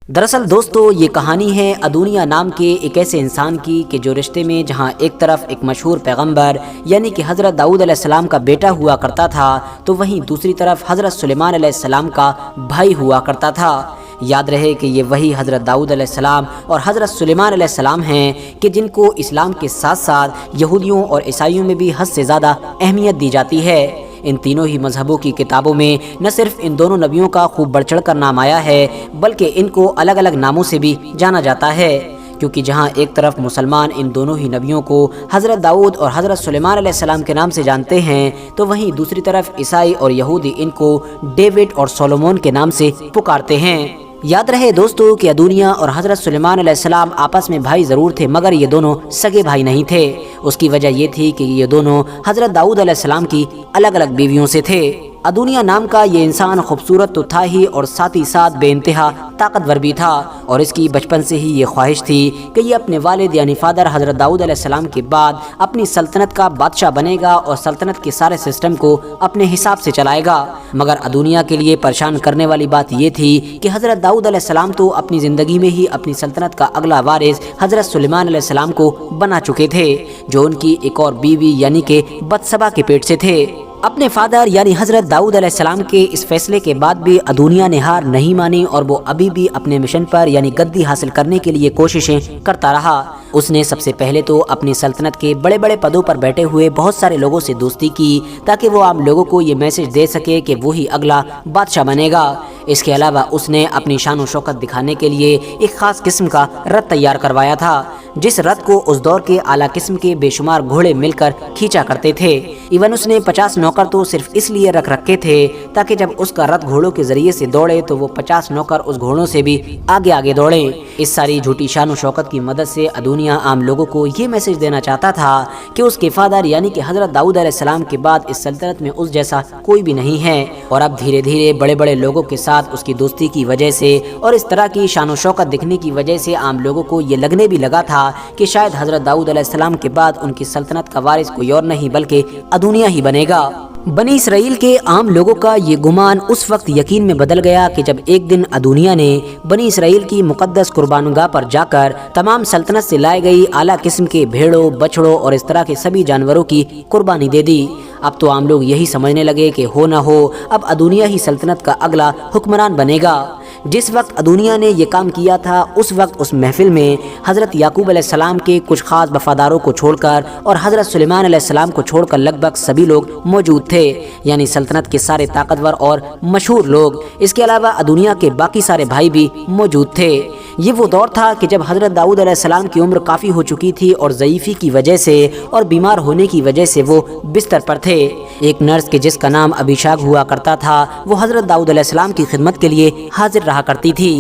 دراصل دوستو یہ کہانی ہے ادونیا نام کے ایک ایسے انسان کی کہ جو رشتے میں جہاں ایک طرف ایک مشہور پیغمبر یعنی کہ حضرت داؤد علیہ السلام کا بیٹا ہوا کرتا تھا تو وہیں دوسری طرف حضرت سلیمان علیہ السلام کا بھائی ہوا کرتا تھا۔ یاد رہے کہ یہ وہی حضرت داؤد علیہ السلام اور حضرت سلیمان علیہ السلام ہیں کہ جن کو اسلام کے ساتھ ساتھ یہودیوں اور عیسائیوں میں بھی حد سے زیادہ اہمیت دی جاتی ہے۔ ان تینوں ہی مذہبوں کی کتابوں میں نہ صرف ان دونوں نبیوں کا خوب بڑھ چڑھ کر نام آیا ہے بلکہ ان کو الگ الگ ناموں سے بھی جانا جاتا ہے، کیونکہ جہاں ایک طرف مسلمان ان دونوں ہی نبیوں کو حضرت داؤد اور حضرت سلیمان علیہ السلام کے نام سے جانتے ہیں تو وہیں دوسری طرف عیسائی اور یہودی ان کو ڈیوڈ اور سولومون کے نام سے پکارتے ہیں۔ یاد رہے دوستو کہ ادونیا اور حضرت سلیمان علیہ السلام آپس میں بھائی ضرور تھے مگر یہ دونوں سگے بھائی نہیں تھے۔ اس کی وجہ یہ تھی کہ یہ دونوں حضرت داؤد علیہ السلام کی الگ الگ بیویوں سے تھے۔ ادونیا نام کا یہ انسان خوبصورت تو تھا ہی اور ساتھ ہی ساتھ بے انتہا طاقتور بھی تھا، اور اس کی بچپن سے ہی یہ خواہش تھی کہ یہ اپنے والد یعنی فادر حضرت داؤد علیہ السلام کے بعد اپنی سلطنت کا بادشاہ بنے گا اور سلطنت کے سارے سسٹم کو اپنے حساب سے چلائے گا۔ مگر ادونیا کے لیے پریشان کرنے والی بات یہ تھی کہ حضرت داؤد علیہ السلام تو اپنی زندگی میں ہی اپنی سلطنت کا اگلا وارث حضرت سلیمان علیہ السلام کو بنا چکے تھے، جو ان کی ایک اور بیوی یعنی کہ بتسبا کے پیٹ سے تھے۔ اپنے فادر یعنی حضرت داؤد علیہ السلام کے اس فیصلے کے بعد بھی ادونیا نے ہار نہیں مانی اور وہ ابھی بھی اپنے مشن پر یعنی گدی حاصل کرنے کے لیے کوششیں کرتا رہا۔ اس نے سب سے پہلے تو اپنی سلطنت کے بڑے بڑے پدوں پر بیٹھے ہوئے بہت سارے لوگوں سے دوستی کی تاکہ وہ عام لوگوں کو یہ میسج دے سکے کہ وہی اگلا بادشاہ بنے گا۔ اس کے علاوہ اس نے اپنی شان و شوکت دکھانے کے لیے ایک خاص قسم کا رتھ تیار کروایا تھا، جس رتھ کو اس دور کے اعلیٰ قسم کے بے شمار گھوڑے مل کر کھینچا کرتے تھے۔ ایون اس نے 50 نوکر تو صرف اس لیے رکھ رکھے تھے تاکہ جب اس کا رتھ گھوڑوں کے ذریعے سے دوڑے تو وہ 50 نوکر اس گھوڑوں سے بھی آگے آگے دوڑیں۔ اس ساری جھوٹی شان و شوکت کی مدد سے ادونیا عام لوگوں کو یہ میسج دینا چاہتا تھا کہ اس کے فادر یعنی کہ حضرت داؤد علیہ السلام کے بعد اس سلطنت میں اس جیسا کوئی بھی نہیں ہے، اور اب دھیرے دھیرے بڑے بڑے لوگوں کے ساتھ اس کی دوستی کی وجہ سے اور اس طرح کی شان و شوکت دکھنے کی وجہ سے عام لوگوں کو یہ لگنے بھی لگا تھا کہ شاید حضرت داؤد علیہ السلام کے بعد ان کی سلطنت کا وارث کوئی اور نہیں بلکہ ادونیا ہی بنے گا۔ بنی اسرائیل کے عام لوگوں کا یہ گمان اس وقت یقین میں بدل گیا کہ جب ایک دن ادونیا نے بنی اسرائیل کی مقدس قربان گاہ پر جا کر تمام سلطنت سے لائے گئی اعلیٰ قسم کے بھیڑوں، بچڑوں اور اس طرح کے سبھی جانوروں کی قربانی دے دی۔ اب تو عام لوگ یہی سمجھنے لگے کہ ہو نہ ہو اب ادونیا ہی سلطنت کا اگلا حکمران بنے گا۔ جس وقت ادونیا نے یہ کام کیا تھا اس وقت اس محفل میں حضرت یعقوب علیہ السلام کے کچھ خاص وفاداروں کو چھوڑ کر اور حضرت سلیمان علیہ السلام کو چھوڑ کر لگ بھگ سبھی لوگ موجود تھے، یعنی سلطنت کے سارے طاقتور اور مشہور لوگ۔ اس کے علاوہ ادونیا کے باقی سارے بھائی بھی موجود تھے۔ یہ وہ دور تھا کہ جب حضرت داؤد علیہ السلام کی عمر کافی ہو چکی تھی اور ضعیفی کی وجہ سے اور بیمار ہونے کی وجہ سے وہ بستر پر تھے۔ ایک نرس کے جس کا نام ابیشاگ ہوا کرتا تھا وہ حضرت داؤد علیہ السلام کی خدمت کے لیے حاضر رہا کرتی تھی۔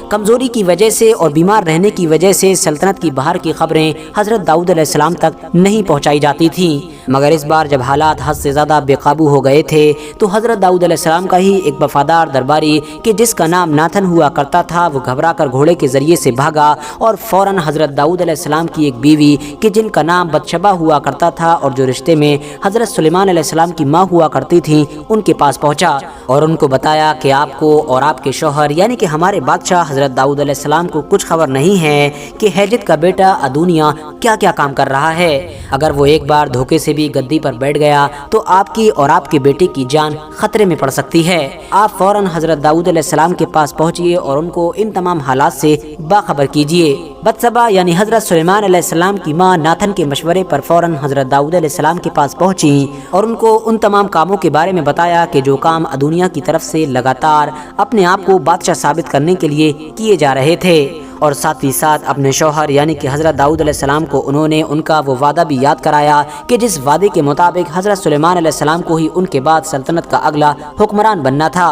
کمزوری کی وجہ سے اور بیمار رہنے کی وجہ سے سلطنت کی باہر کی خبریں حضرت داؤد علیہ السلام تک نہیں پہنچائی جاتی تھیں، مگر اس بار جب حالات حد سے زیادہ بے قابو ہو گئے تھے تو حضرت داؤد علیہ السلام کا ہی ایک وفادار درباری کہ جس کا نام ناتن ہوا کرتا تھا وہ گھبرا کر گھوڑے کے ذریعے سے بھاگا اور فوراً حضرت داؤد علیہ السلام کی ایک بیوی کہ جن کا نام بتشبہ ہوا کرتا تھا اور جو رشتے میں حضرت سلیمان علیہ السلام کی ماں ہوا کرتی تھیں ان کے پاس پہنچا اور ان کو بتایا کہ آپ کو اور آپ کے شوہر یعنی کہ ہمارے بادشاہ حضرت داؤد علیہ السلام کو کچھ خبر نہیں ہے کہ ہیجت کا بیٹا ادونیا کیا کیا کام کر رہا ہے۔ اگر وہ ایک بار دھوکے سے بھی گدی پر بیٹھ گیا تو آپ کی اور آپ کے بیٹے کی جان خطرے میں پڑ سکتی ہے۔ آپ فوراً حضرت داؤد علیہ السلام کے پاس پہنچیے اور ان کو ان تمام حالات سے باخبر کیجیے۔ بتسبا یعنی حضرت سلیمان علیہ السلام کی ماں ناتن کے مشورے پر فوراً حضرت داؤد علیہ السلام کے پاس پہنچی اور ان کو ان تمام کاموں کے بارے میں بتایا کہ جو کام ادونیا کی طرف سے لگاتار اپنے آپ کو بادشاہ ثابت کرنے کے لیے کیے جا رہے تھے، اور ساتھ ہی ساتھ اپنے شوہر یعنی کہ حضرت داؤد علیہ السلام کو انہوں نے ان کا وہ وعدہ بھی یاد کرایا کہ جس وعدے کے مطابق حضرت سلیمان علیہ السلام کو ہی ان کے بعد سلطنت کا اگلا حکمران بننا تھا۔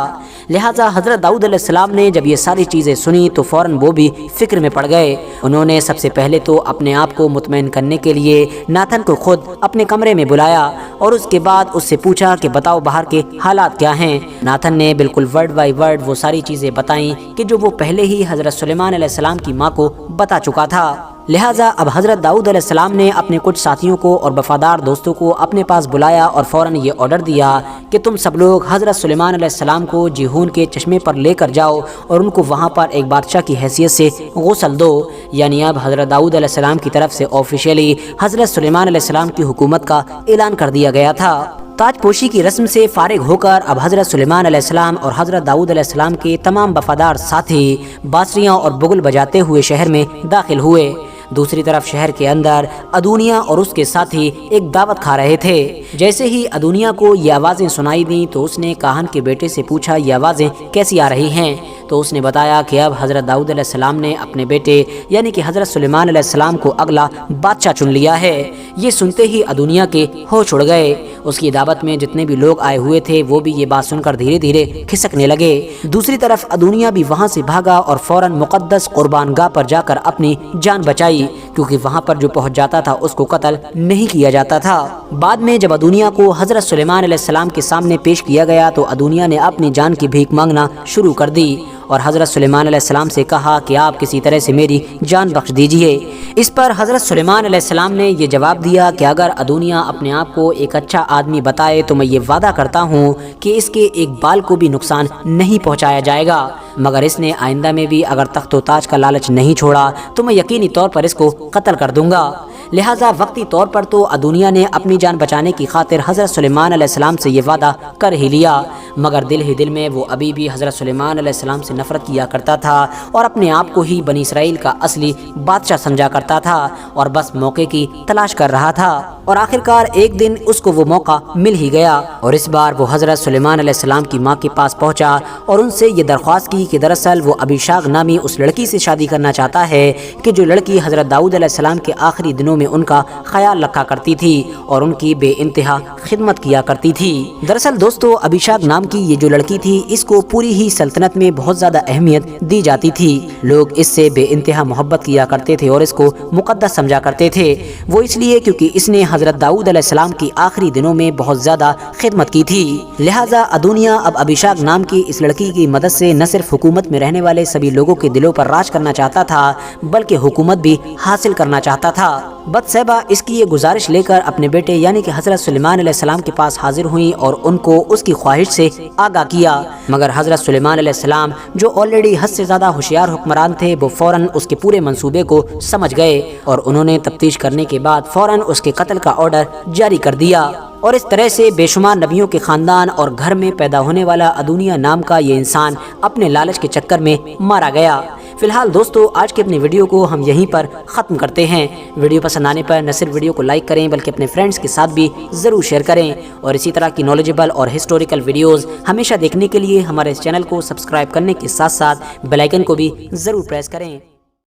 لہٰذا حضرت داؤد علیہ السلام نے جب یہ ساری چیزیں سنی تو فوراً وہ بھی فکر میں پڑ گئے۔ انہوں نے سب سے پہلے تو اپنے آپ کو مطمئن کرنے کے لیے ناتن کو خود اپنے کمرے میں بلایا اور اس کے بعد اس سے پوچھا کہ بتاؤ باہر کے حالات کیا ہیں۔ ناتن نے بالکل ورڈ بائی ورڈ وہ ساری چیزیں بتائیں کہ جو وہ پہلے ہی حضرت سلیمان علیہ السلام کی ماں کو بتا چکا تھا۔ لہٰذا اب حضرت داؤد علیہ السلام نے اپنے کچھ ساتھیوں کو اور وفادار دوستوں کو اپنے پاس بلایا اور فوراً یہ آرڈر دیا کہ تم سب لوگ حضرت سلیمان علیہ السلام کو جیہون کے چشمے پر لے کر جاؤ اور ان کو وہاں پر ایک بادشاہ کی حیثیت سے غسل دو۔ یعنی اب حضرت داؤد علیہ السلام کی طرف سے آفیشیلی حضرت سلیمان علیہ السلام کی حکومت کا اعلان کر دیا گیا تھا۔ تاج پوشی کی رسم سے فارغ ہو کر اب حضرت سلیمان علیہ السلام اور حضرت داؤد علیہ السلام کے تمام وفادار ساتھی بانسریاں اور بغل بجاتے ہوئے شہر میں داخل ہوئے۔ دوسری طرف شہر کے اندر ادونیا اور اس کے ساتھی ایک دعوت کھا رہے تھے۔ جیسے ہی ادونیا کو یہ آوازیں سنائی دیں تو اس نے کاہن کے بیٹے سے پوچھا یہ آوازیں کیسی آ رہی ہیں، تو اس نے بتایا کہ اب حضرت داؤد علیہ السلام نے اپنے بیٹے یعنی کہ حضرت سلیمان علیہ السلام کو اگلا بادشاہ چن لیا ہے۔ یہ سنتے ہی ادونیا کے ہوش اڑ گئے۔ اس کی دعوت میں جتنے بھی لوگ آئے ہوئے تھے وہ بھی یہ بات سن کر دھیرے دھیرے کھسکنے لگے۔ دوسری طرف ادونیا بھی وہاں سے بھاگا اور فوراً مقدس قربان گاہ پر جا کر اپنی جان بچائی، کیونکہ وہاں پر جو پہنچ جاتا تھا اس کو قتل نہیں کیا جاتا تھا۔ بعد میں جب ادونیا کو حضرت سلیمان علیہ السلام کے سامنے پیش کیا گیا تو ادونیا نے اپنی جان کی بھیک مانگنا شروع کر دی اور حضرت سلیمان علیہ السلام سے کہا کہ آپ کسی طرح سے میری جان بخش دیجئے۔ اس پر حضرت سلیمان علیہ السلام نے یہ جواب دیا کہ اگر ادونیا اپنے آپ کو ایک اچھا آدمی بتائے تو میں یہ وعدہ کرتا ہوں کہ اس کے ایک بال کو بھی نقصان نہیں پہنچایا جائے گا، مگر اس نے آئندہ میں بھی اگر تخت و تاج کا لالچ نہیں چھوڑا تو میں یقینی طور پر اس کو قتل کر دوں گا۔ لہٰذا وقتی طور پر تو ادونیا نے اپنی جان بچانے کی خاطر حضرت سلیمان علیہ السلام سے یہ وعدہ کر ہی لیا، مگر دل ہی دل میں وہ ابھی بھی حضرت سلیمان علیہ السلام سے نفرت کیا کرتا تھا اور اپنے آپ کو ہی بنی اسرائیل کا اصلی بادشاہ سمجھا کرتا تھا اور بس موقع کی تلاش کر رہا تھا۔ اور آخرکار ایک دن اس کو وہ موقع مل ہی گیا اور اس بار وہ حضرت سلیمان علیہ السلام کی ماں کے پاس پہنچا اور ان سے یہ درخواست کی کہ دراصل وہ ابیشاگ نامی اس لڑکی سے شادی کرنا چاہتا ہے کہ جو لڑکی حضرت داؤد علیہ السلام کے آخری دنوں میں ان کا خیال رکھا کرتی تھی اور ان کی بے انتہا خدمت کیا کرتی تھی۔ دراصل دوستو ابیشاگ نام کی یہ جو لڑکی تھی اس کو پوری ہی سلطنت میں بہت زیادہ اہمیت دی جاتی تھی۔ لوگ اس سے بے انتہا محبت کیا کرتے تھے اور اس کو مقدس سمجھا کرتے تھے، وہ اس لیے کیونکہ اس نے حضرت داؤد علیہ السلام کی آخری دنوں میں بہت زیادہ خدمت کی تھی۔ لہٰذا ادونیا اب ابیشاگ نام کی اس لڑکی کی مدد سے نہ صرف حکومت میں رہنے والے سبھی لوگوں کے دلوں پر راج کرنا چاہتا تھا بلکہ حکومت بھی حاصل کرنا چاہتا تھا۔ بتسیبہ اس کی یہ گزارش لے کر اپنے بیٹے یعنی کہ حضرت سلیمان علیہ السلام کے پاس حاضر ہوئیں اور ان کو اس کی خواہش سے آگاہ کیا، مگر حضرت سلیمان علیہ السلام جو آلریڈی حد سے زیادہ ہوشیار حکمران تھے وہ فوراً اس کے پورے منصوبے کو سمجھ گئے اور انہوں نے تفتیش کرنے کے بعد فوراً اس کے قتل کا آرڈر جاری کر دیا اور اس طرح سے بے شمار نبیوں کے خاندان اور گھر میں پیدا ہونے والا ادونیا نام کا یہ انسان اپنے لالچ کے چکر میں مارا گیا۔ فی الحال دوستو آج کی اپنی ویڈیو کو ہم یہیں پر ختم کرتے ہیں۔ ویڈیو پسند آنے پر نہ صرف ویڈیو کو لائک کریں بلکہ اپنے فرینڈز کے ساتھ بھی ضرور شیئر کریں اور اسی طرح کی نالجبل اور ہسٹوریکل ویڈیوز ہمیشہ دیکھنے کے لیے ہمارے اس چینل کو سبسکرائب کرنے کے ساتھ ساتھ بیل آئیکن کو بھی ضرور پریس کریں۔